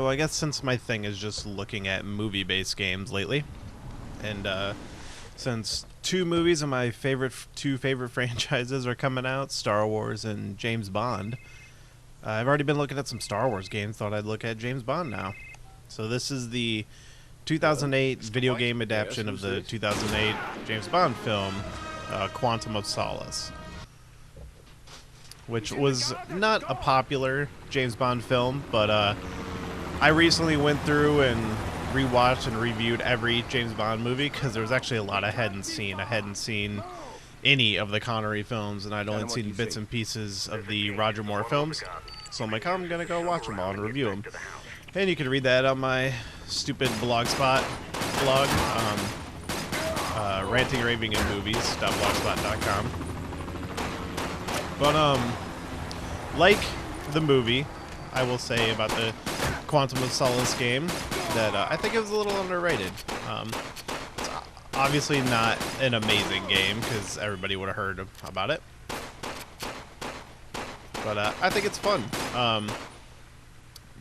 So I guess since my thing is just looking at movie-based games lately, and since two movies of my two favorite franchises are coming out, Star Wars and James Bond, I've already been looking at some Star Wars games, thought I'd look at James Bond now. So this is the 2008 video game adaptation of the 2008 James Bond film, Quantum of Solace, which was not a popular James Bond film, but I recently went through and rewatched and reviewed every James Bond movie because there was actually a lot I hadn't seen. I hadn't seen any of the Connery films, and I'd only seen bits and pieces of the Roger Moore films. So I'm like, I'm going to go watch them all and review them. And you can read that on my stupid blogspot blog, ranting, raving, and movies.blogspot.com. But, like the movie, I will say about the Quantum of Solace game that I think it was a little underrated. It's obviously not an amazing game because everybody would have heard about it. But I think it's fun.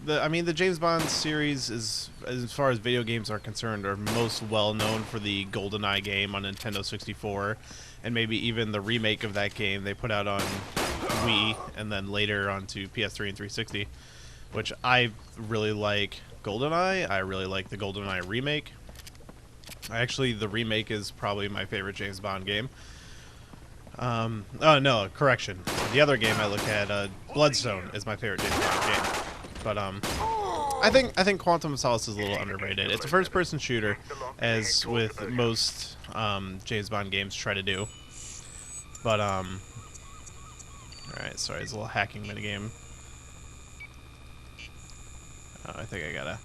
The James Bond series is, as far as video games are concerned, are most well known for the Goldeneye game on Nintendo 64, and maybe even the remake of that game they put out on Wii and then later onto PS3 and 360, which I really like. Goldeneye, I really like the Goldeneye remake. Actually, the remake is probably my favorite James Bond game. Oh no, correction. The other game I look at, Bloodstone, is my favorite James Bond game. But I think Quantum of Solace is a little underrated. It's a first-person shooter, as with most James Bond games try to do. But alright, sorry, it's a little hacking minigame. Oh, I think I gotta...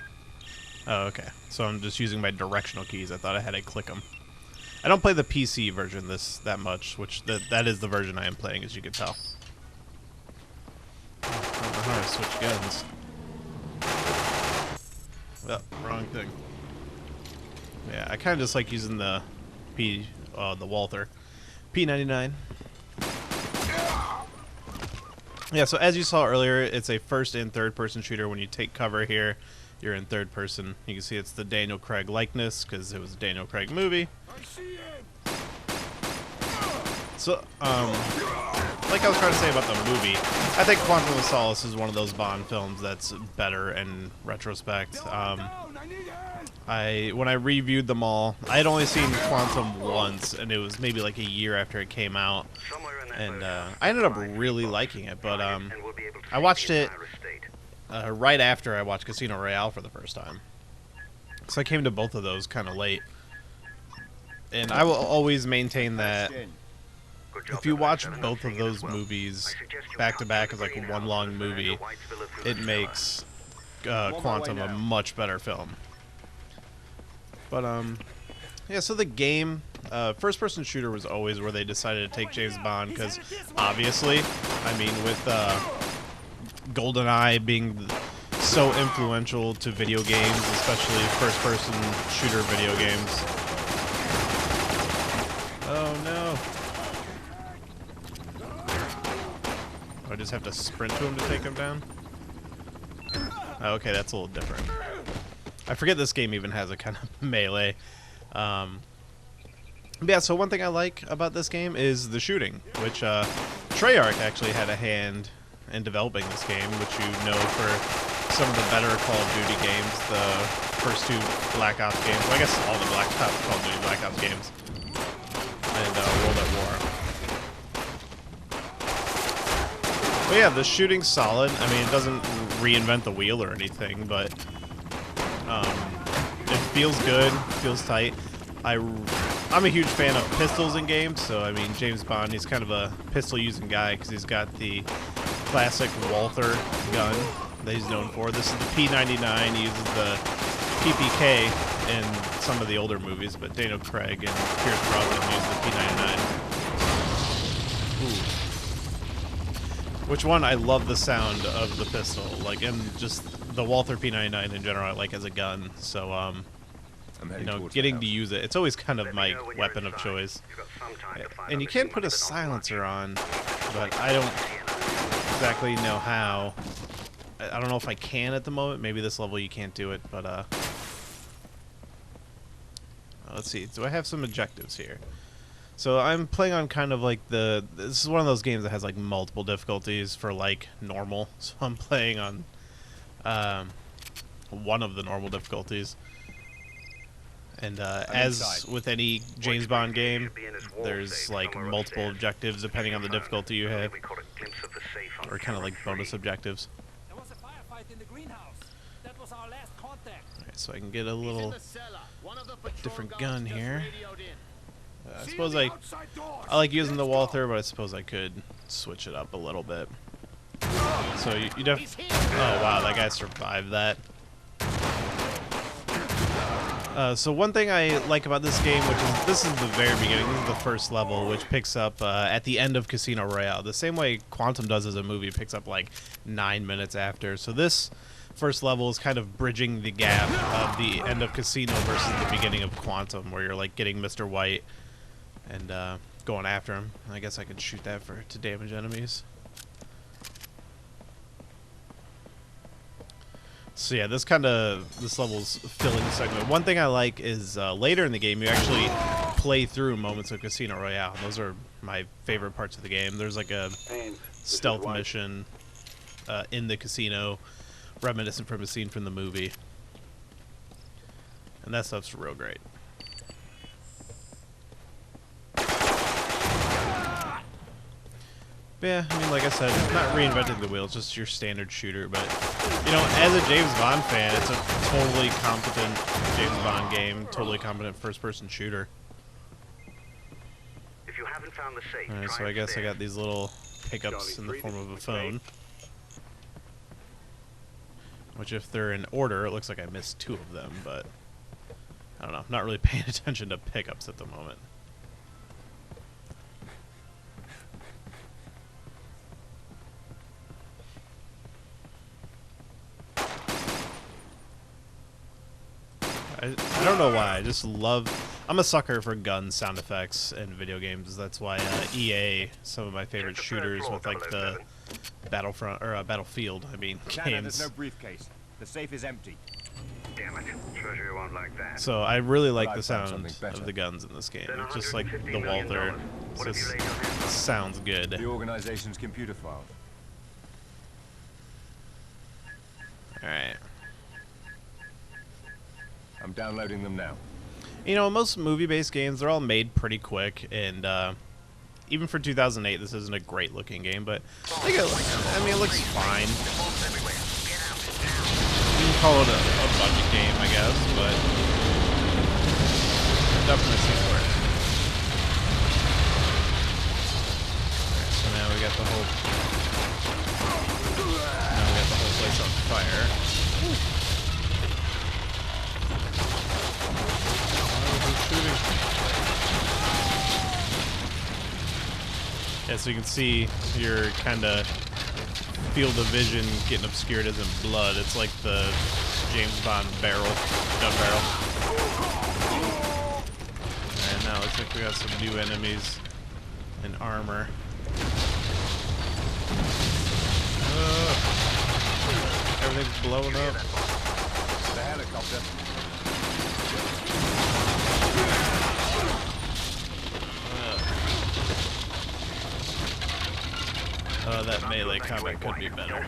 Oh, okay. So I'm just using my directional keys. I thought I had to click them. I don't play the PC version that much, which that is the version I am playing, as you can tell. I don't know how to switch guns. Oh, wrong thing. Yeah, I kind of just like using the Walther P99. Yeah, so as you saw earlier, it's a first and third person shooter. When you take cover here, you're in third person. You can see it's the Daniel Craig likeness because it was a Daniel Craig movie. So, like I was trying to say about the movie, I think Quantum of Solace is one of those Bond films that's better in retrospect. When I reviewed them all, I had only seen Quantum once, and it was maybe like a year after it came out, and I ended up really liking it, but I watched it right after I watched Casino Royale for the first time. So I came to both of those kind of late. And I will always maintain that if you watch both of those movies back to back as like one long movie, it makes Quantum a much better film. But yeah, so the game, first-person shooter was always where they decided to take James Bond because obviously, I mean, with Goldeneye being so influential to video games, especially first-person shooter video games. Oh no. I just have to sprint to him to take him down? Oh, okay, that's a little different. I forget this game even has a kind of melee. But yeah, so one thing I like about this game is the shooting, which Treyarch actually had a hand in developing this game, which you know for some of the better Call of Duty games, the first two Black Ops games, well, I guess all the Call of Duty Black Ops games, and World at War. But yeah, the shooting's solid. I mean, it doesn't reinvent the wheel or anything, but it feels good, feels tight. I'm a huge fan of pistols in games, so I mean, James Bond, he's kind of a pistol-using guy because he's got the classic Walther gun that he's known for. This is the P99. He uses the PPK in some of the older movies, but Daniel Craig and Pierce Brosnan use the P99. Ooh. Which one? I love the sound of the pistol, like, and just the Walther P99 in general I like as a gun, so you know, getting to use it, it's always kind of my weapon of choice. And you can put a silencer on, but I don't exactly know how. I don't know if I can at the moment. Maybe this level you can't do it, but let's see. Do I have some objectives here? So I'm playing on kind of like this is one of those games that has like multiple difficulties for like normal. So I'm playing on one of the normal difficulties. And as with any James Bond game, there's like multiple objectives depending on the difficulty you have, or kind of like bonus objectives. There was a firefight in the greenhouse. That was our last contact. Alright, so I can get a little different gun here. I suppose I like using the Walther, but I suppose I could switch it up a little bit. So you definitely... Oh wow, that guy survived that. So one thing I like about this game, this is the very beginning, this is the first level, which picks up at the end of Casino Royale. The same way Quantum does as a movie, it picks up like 9 minutes after. So this first level is kind of bridging the gap of the end of Casino versus the beginning of Quantum, where you're like getting Mr. White and going after him. I guess I could shoot that to damage enemies. So yeah, this level's filling the segment. One thing I like is later in the game you actually play through moments of Casino Royale. Those are my favorite parts of the game. There's like a stealth mission in the casino, reminiscent from a scene from the movie, and that stuff's real great. But yeah, I mean, like I said, not reinventing the wheel, it's just your standard shooter. But, you know, as a James Bond fan, it's a totally competent James Bond game, totally competent first-person shooter. If you haven't found the safe, Alright, so I guess I got these little pickups in the form of a phone. Which, if they're in order, it looks like I missed 2 of them, but I don't know. I'm not really paying attention to pickups at the moment. I don't know why. I just love... I'm a sucker for gun sound effects in video games. That's why EA, some of my favorite shooters with like the Battlefront or Battlefield, I mean, games. There's no briefcase. The safe is empty. Damn it. Treasury won't like that. So I really like the sound of the guns in this game. It's just like the Walther. It just sounds good. The organization's computer file. Alright. I'm downloading them now. You know, most movie-based games, they're all made pretty quick, and even for 2008, this isn't a great-looking game, but I think it looks fine. You can call it a budget game, I guess, but definitely seems for it. Alright, so now we got the whole place on fire. Yeah, so you can see your kind of field of vision getting obscured as in blood. It's like the James Bond gun barrel. And now it looks like we got some new enemies in armor. Everything's blowing up. The helicopter. That melee combat could be better.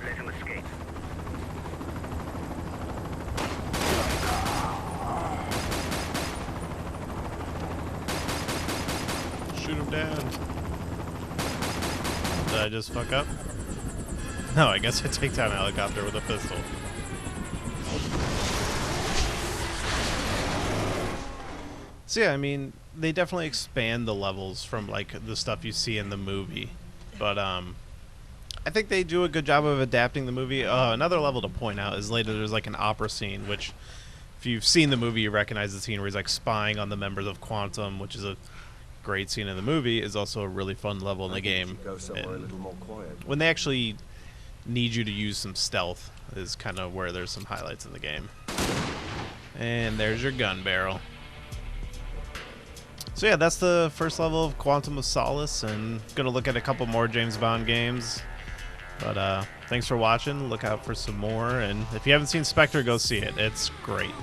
Shoot him down. Did I just fuck up? No, I guess I take down a helicopter with a pistol. So yeah, I mean, they definitely expand the levels from like the stuff you see in the movie, but I think they do a good job of adapting the movie. Another level to point out is later there's like an opera scene, which if you've seen the movie, you recognize the scene where he's like spying on the members of Quantum, which is a great scene in the movie, is also a really fun level in the game. When they actually need you to use some stealth is kind of where there's some highlights in the game. And there's your gun barrel. So yeah, that's the first level of Quantum of Solace, and gonna look at a couple more James Bond games. But thanks for watching. Look out for some more. And if you haven't seen Spectre, go see it. It's great.